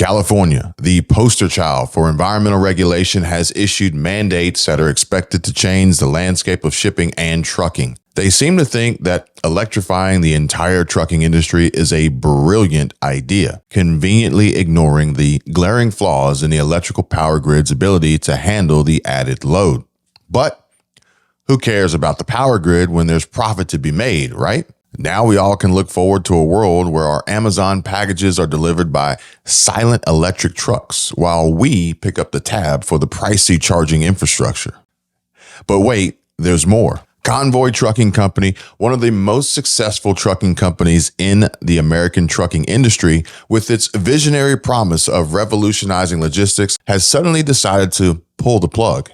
California, the poster child for environmental regulation, has issued mandates that are expected to change the landscape of shipping and trucking. They seem to think that electrifying the entire trucking industry is a brilliant idea, conveniently ignoring the glaring flaws in the electrical power grid's ability to handle the added load. But who cares about the power grid when there's profit to be made, right? Now we all can look forward to a world where our Amazon packages are delivered by silent electric trucks while we pick up the tab for the pricey charging infrastructure. But wait, there's more. Convoy Trucking Company, one of the most successful trucking companies in the American trucking industry, with its visionary promise of revolutionizing logistics, has suddenly decided to pull the plug.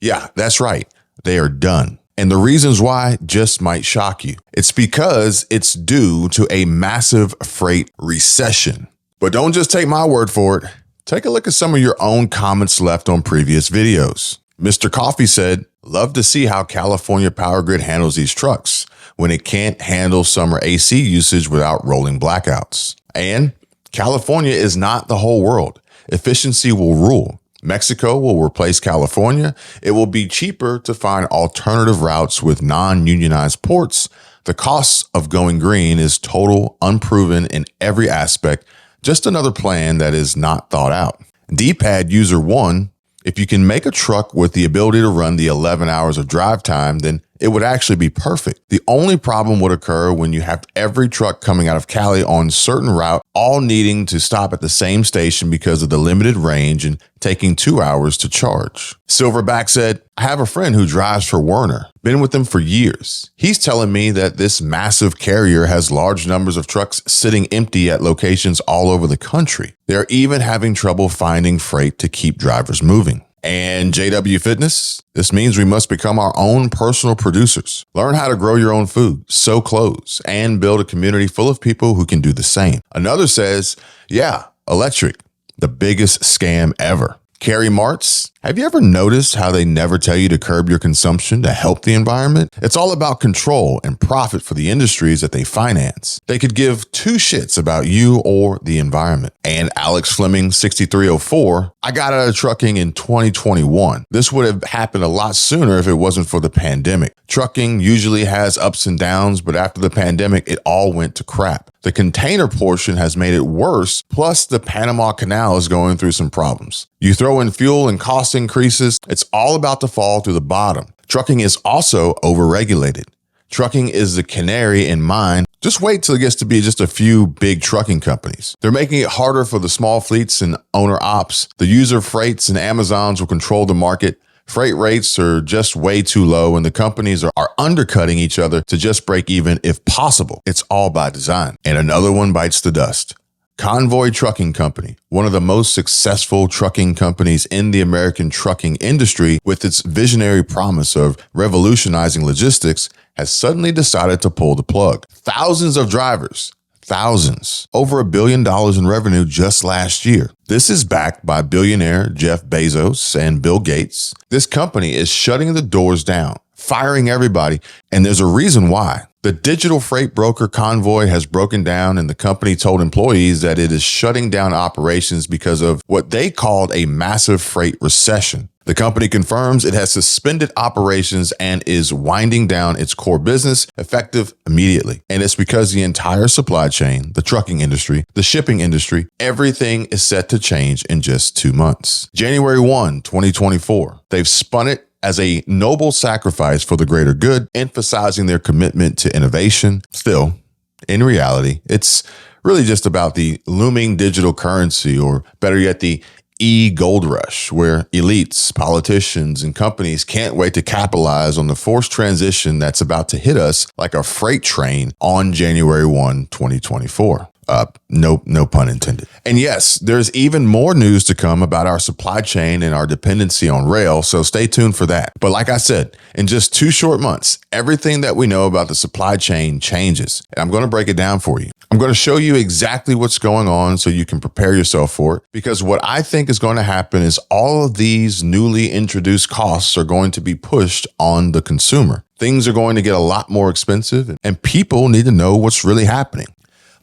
Yeah, that's right. They are done. And the reasons why just might shock you. It's because it's due to a massive freight recession. But don't just take my word for it. Take a look at some of your own comments left on previous videos. Mr. Coffee said, "Love to see how California Power Grid handles these trucks when it can't handle summer AC usage without rolling blackouts." And California is not the whole world. Efficiency will rule. Mexico will replace California. It will be cheaper to find alternative routes with non-unionized ports. The cost of going green is total, unproven in every aspect. Just another plan that is not thought out. D-pad user 1, if you can make a truck with the ability to run the 11 hours of drive time, then it would actually be perfect. The only problem would occur when you have every truck coming out of Cali on certain route, all needing to stop at the same station because of the limited range and taking 2 hours to charge. Silverback said, "I have a friend who drives for Werner, been with them for years. He's telling me that this massive carrier has large numbers of trucks sitting empty at locations all over the country. They're even having trouble finding freight to keep drivers moving." And JW Fitness, this means we must become our own personal producers. Learn how to grow your own food, sew clothes, and build a community full of people who can do the same. Another says, "Yeah, electric, the biggest scam ever." Carrie Martz, have you ever noticed how they never tell you to curb your consumption to help the environment? It's all about control and profit for the industries that they finance. They could give two shits about you or the environment. And Alex Fleming, 6304, "I got out of trucking in 2021. This would have happened a lot sooner if it wasn't for the pandemic. Trucking usually has ups and downs, but after the pandemic, it all went to crap. The container portion has made it worse, plus the Panama Canal is going through some problems. You throw in fuel and cost increases, it's all about to fall to the bottom. Trucking is also overregulated. Trucking is the canary in mine. Just wait till it gets to be just a few big trucking companies. They're making it harder for the small fleets and owner ops. The user freights and Amazons will control the market. Freight rates are just way too low, and the companies are undercutting each other to just break even if possible. It's all by design." And another one bites the dust. Convoy Trucking Company, one of the most successful trucking companies in the American trucking industry, with its visionary promise of revolutionizing logistics, has suddenly decided to pull the plug. Thousands of drivers, thousands, over $1 billion in revenue just last year. This is backed by billionaire Jeff Bezos and Bill Gates. This company is shutting the doors down, firing everybody, and there's a reason why. The digital freight broker Convoy has broken down, and the company told employees that it is shutting down operations because of what they called a massive freight recession. The company confirms it has suspended operations and is winding down its core business effective immediately. And it's because the entire supply chain, the trucking industry, the shipping industry, everything is set to change in just 2 months. January 1, 2024, they've spun it as a noble sacrifice for the greater good, emphasizing their commitment to innovation. Still, in reality, it's really just about the looming digital currency, or better yet, the e-gold rush, where elites, politicians, and companies can't wait to capitalize on the forced transition that's about to hit us like a freight train on January 1, 2024. No pun intended. And yes, there's even more news to come about our supply chain and our dependency on rail, so stay tuned for that. But like I said, in just 2 short months, everything that we know about the supply chain changes, and I'm going to break it down for you. I'm going to show you exactly what's going on so you can prepare yourself for it, because what I think is going to happen is all of these newly introduced costs are going to be pushed on the consumer. Things are going to get a lot more expensive, and people need to know what's really happening.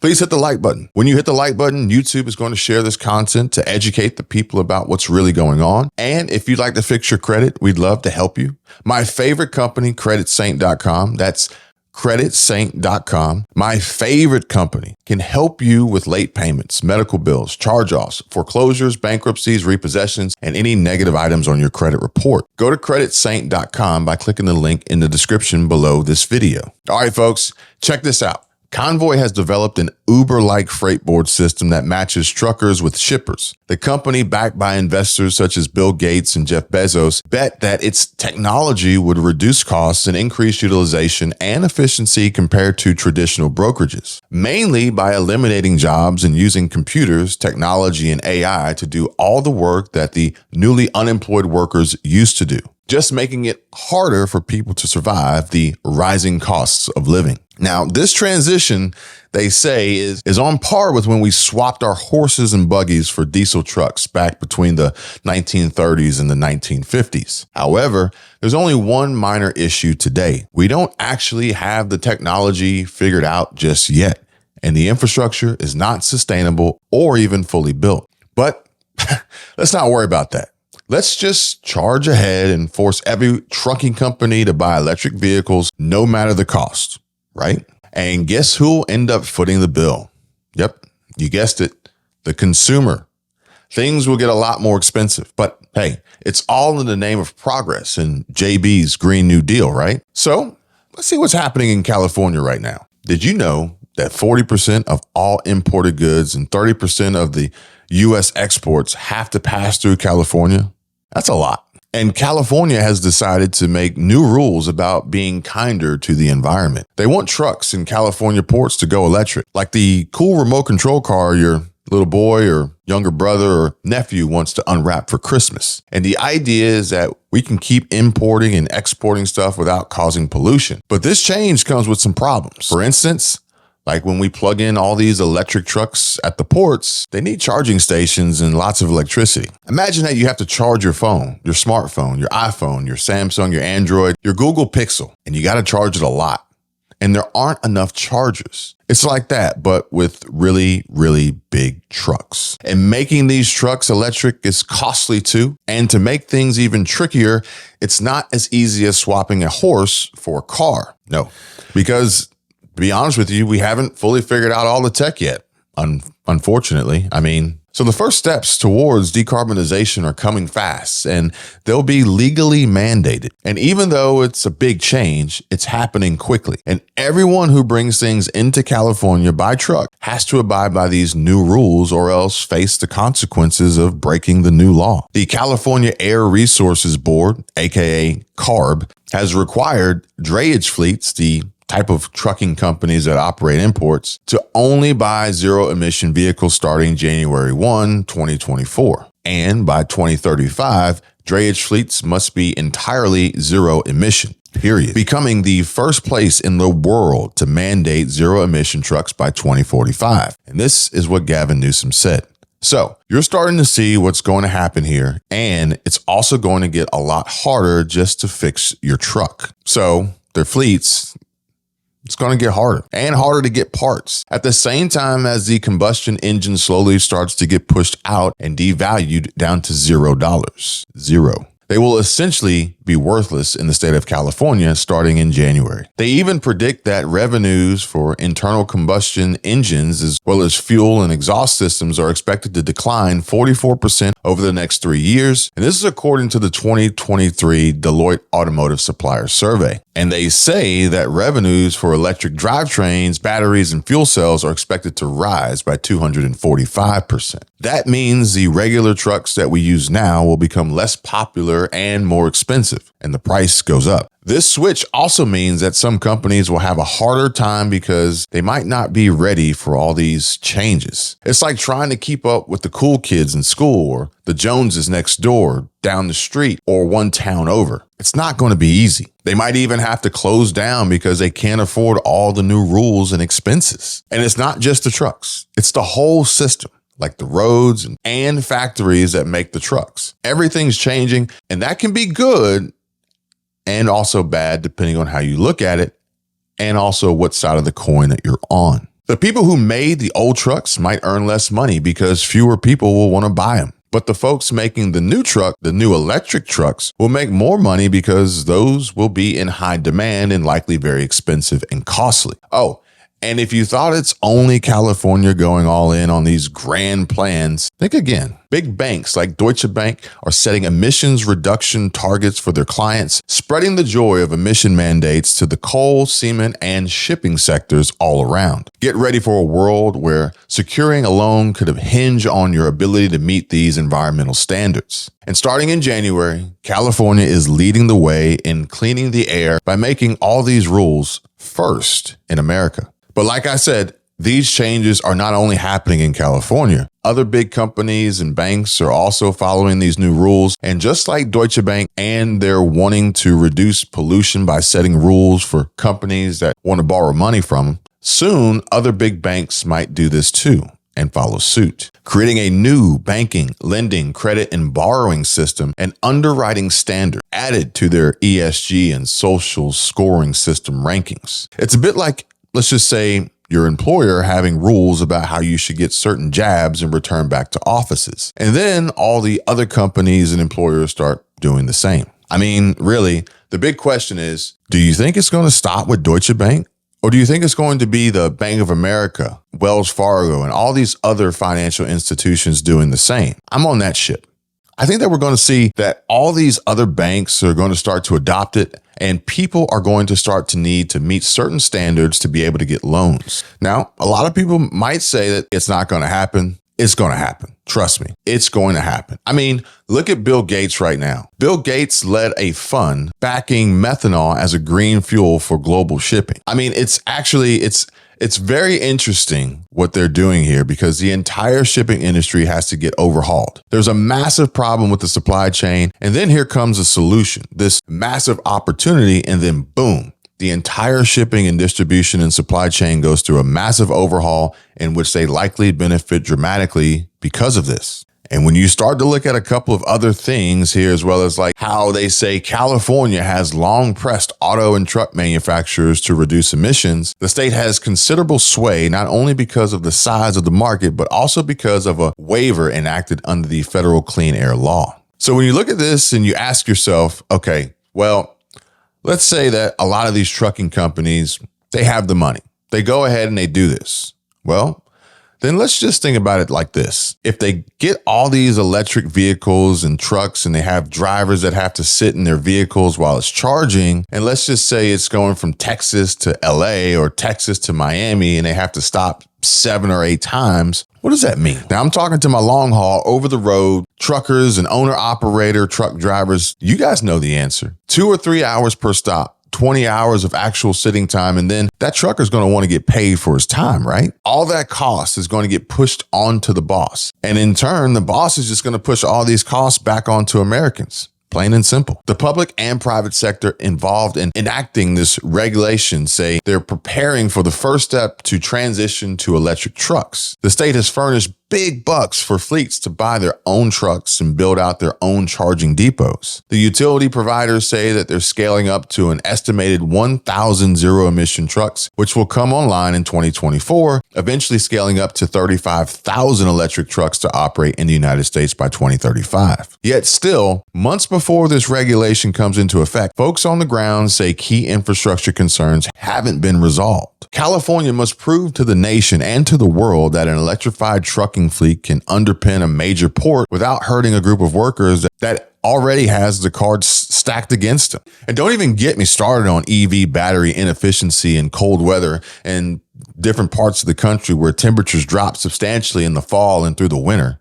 please hit the like button. When you hit the like button, YouTube is going to share this content to educate the people about what's really going on. And if you'd like to fix your credit, we'd love to help you. My favorite company, creditsaint.com, that's creditsaint.com. My favorite company can help you with late payments, medical bills, charge-offs, foreclosures, bankruptcies, repossessions, and any negative items on your credit report. Go to creditsaint.com by clicking the link in the description below this video. All right, folks, check this out. Convoy has developed an Uber-like freight board system that matches truckers with shippers. The company, backed by investors such as Bill Gates and Jeff Bezos, bet that its technology would reduce costs and increase utilization and efficiency compared to traditional brokerages, mainly by eliminating jobs and using computers, technology, and AI to do all the work that the newly unemployed workers used to do, just making it harder for people to survive the rising costs of living. Now, this transition, they say, is on par with when we swapped our horses and buggies for diesel trucks back between the 1930s and the 1950s. However, there's only one minor issue today. We don't actually have the technology figured out just yet, and the infrastructure is not sustainable or even fully built. But let's not worry about that. Let's just charge ahead and force every trucking company to buy electric vehicles, no matter the cost, right? And guess who'll end up footing the bill? Yep, you guessed it, the consumer. Things will get a lot more expensive, but hey, it's all in the name of progress and JB's Green New Deal, right? So let's see what's happening in California right now. Did you know that 40% of all imported goods and 30% of the U.S. exports have to pass through California? That's a lot. And California has decided to make new rules about being kinder to the environment. They want trucks in California ports to go electric, like the cool remote control car your little boy or younger brother or nephew wants to unwrap for Christmas. And the idea is that we can keep importing and exporting stuff without causing pollution. But this change comes with some problems. For instance, like when we plug in all these electric trucks at the ports, they need charging stations and lots of electricity. Imagine that you have to charge your phone, your smartphone, your iPhone, your Samsung, your Android, your Google Pixel, and you got to charge it a lot. And there aren't enough chargers. It's like that, but with really, really big trucks. And making these trucks electric is costly too. And to make things even trickier, it's not as easy as swapping a horse for a car. No, because to be honest with you, we haven't fully figured out all the tech yet, unfortunately. So the first steps towards decarbonization are coming fast, and they'll be legally mandated. And even though it's a big change, it's happening quickly. And everyone who brings things into California by truck has to abide by these new rules or else face the consequences of breaking the new law. The California Air Resources Board, aka CARB, has required drayage fleets, the type of trucking companies that operate imports, to only buy zero-emission vehicles starting January 1, 2024. And by 2035, drayage fleets must be entirely zero-emission, period, becoming the first place in the world to mandate zero-emission trucks by 2045. And this is what Gavin Newsom said. So you're starting to see what's going to happen here, and it's also going to get a lot harder just to fix your truck. So their fleets, it's going to get harder and harder to get parts at the same time as the combustion engine slowly starts to get pushed out and devalued down to $0. Zero. They will essentially be worthless in the state of California starting in January. They even predict that revenues for internal combustion engines as well as fuel and exhaust systems are expected to decline 44% over the next 3 years. And this is according to the 2023 Deloitte Automotive Supplier Survey. And they say that revenues for electric drivetrains, batteries, and fuel cells are expected to rise by 245%. That means the regular trucks that we use now will become less popular and more expensive, and the price goes up. This switch also means that some companies will have a harder time because they might not be ready for all these changes. It's like trying to keep up with the cool kids in school or the Joneses next door, down the street, or one town over. It's not going to be easy. They might even have to close down because they can't afford all the new rules and expenses. And it's not just the trucks. It's the whole system, like the roads and factories that make the trucks. Everything's changing, and that can be good and also bad depending on how you look at it and also what side of the coin that you're on. The people who made the old trucks might earn less money because fewer people will want to buy them. But the folks making the new truck, the new electric trucks, will make more money because those will be in high demand and likely very expensive and costly. Oh, and if you thought it's only California going all in on these grand plans, think again. Big banks like Deutsche Bank are setting emissions reduction targets for their clients, spreading the joy of emission mandates to the coal, cement, and shipping sectors all around. Get ready for a world where securing a loan could hinge on your ability to meet these environmental standards. And starting in January, California is leading the way in cleaning the air by making all these rules first in America. But like I said, these changes are not only happening in California. Other big companies and banks are also following these new rules. And just like Deutsche Bank, and they're wanting to reduce pollution by setting rules for companies that want to borrow money from them, soon other big banks might do this too and follow suit, creating a new banking, lending, credit, and borrowing system and underwriting standard added to their ESG and social scoring system rankings. It's a bit like, let's just say, your employer having rules about how you should get certain jabs and return back to offices. And then all the other companies and employers start doing the same. I mean, really, the big question is, do you think it's going to stop with Deutsche Bank? Or do you think it's going to be the Bank of America, Wells Fargo, and all these other financial institutions doing the same? I'm on that ship. I think that we're going to see that all these other banks are going to start to adopt it, and people are going to start to need to meet certain standards to be able to get loans. Now, a lot of people might say that it's not going to happen. It's going to happen. Trust me, it's going to happen. I mean, look at Bill Gates right now. Bill Gates led a fund backing methanol as a green fuel for global shipping. I mean, it's very interesting what they're doing here because the entire shipping industry has to get overhauled. There's a massive problem with the supply chain, and then here comes a solution, this massive opportunity, and then boom, the entire shipping and distribution and supply chain goes through a massive overhaul in which they likely benefit dramatically because of this. And when you start to look at a couple of other things here, as well as like how they say California has long pressed auto and truck manufacturers to reduce emissions, the state has considerable sway, not only because of the size of the market, but also because of a waiver enacted under the federal clean air law. So when you look at this and you ask yourself, okay, well, let's say that a lot of these trucking companies, they have the money. They go ahead and they do this. Well, then let's just think about it like this. If they get all these electric vehicles and trucks and they have drivers that have to sit in their vehicles while it's charging, and let's just say it's going from Texas to LA or Texas to Miami and they have to stop 7 or 8 times, what does that mean? Now I'm talking to my long haul, over the road truckers and owner operator truck drivers. You guys know the answer. 2 or 3 hours per stop. 20 hours of actual sitting time, and then that trucker is going to want to get paid for his time, right? All that cost is going to get pushed onto the boss. And in turn, the boss is just going to push all these costs back onto Americans. Plain and simple. The public and private sector involved in enacting this regulation say they're preparing for the first step to transition to electric trucks. The state has furnished big bucks for fleets to buy their own trucks and build out their own charging depots. The utility providers say that they're scaling up to an estimated 1,000 zero-emission trucks, which will come online in 2024, eventually scaling up to 35,000 electric trucks to operate in the United States by 2035. Yet still, months before this regulation comes into effect, folks on the ground say key infrastructure concerns haven't been resolved. California must prove to the nation and to the world that an electrified trucking fleet can underpin a major port without hurting a group of workers that already has the cards stacked against them. And don't even get me started on EV battery inefficiency in cold weather and different parts of the country where temperatures drop substantially in the fall and through the winter.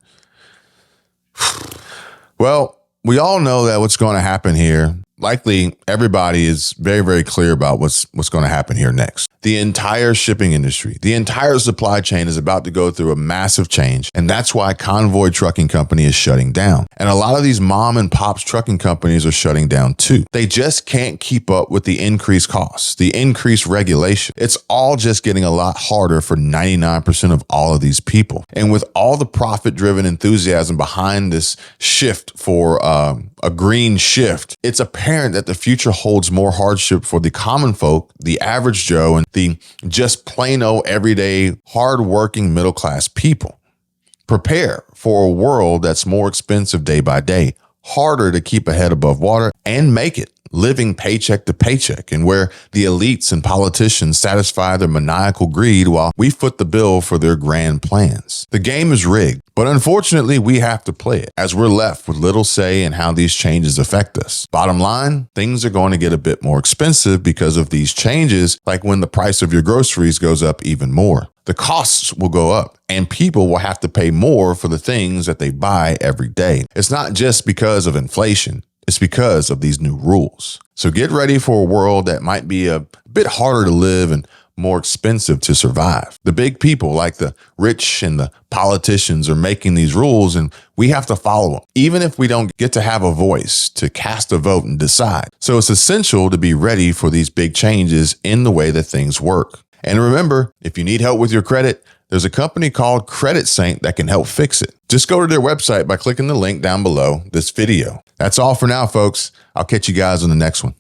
Well, we all know that what's going to happen here. Likely everybody is very, very clear about what's going to happen here next. The entire shipping industry, the entire supply chain is about to go through a massive change. And that's why Convoy Trucking Company is shutting down. And a lot of these mom and pops trucking companies are shutting down too. They just can't keep up with the increased costs, the increased regulation. It's all just getting a lot harder for 99% of all of these people. And with all the profit-driven enthusiasm behind this shift for a green shift, it's apparent that the future holds more hardship for the common folk, the average Joe, and the just plain old everyday hardworking middle class people. Prepare for a world that's more expensive day by day, harder to keep a head above water and make it, living paycheck to paycheck, and where the elites and politicians satisfy their maniacal greed while we foot the bill for their grand plans. The game is rigged, but unfortunately we have to play it, as we're left with little say in how these changes affect us. Bottom line, things are going to get a bit more expensive because of these changes, like when the price of your groceries goes up even more. The costs will go up and people will have to pay more for the things that they buy every day. It's not just because of inflation. It's because of these new rules. So get ready for a world that might be a bit harder to live and more expensive to survive. The big people like the rich and the politicians are making these rules, and we have to follow them, even if we don't get to have a voice to cast a vote and decide. So it's essential to be ready for these big changes in the way that things work. And remember, if you need help with your credit, there's a company called Credit Saint that can help fix it. Just go to their website by clicking the link down below this video. That's all for now, folks. I'll catch you guys on the next one.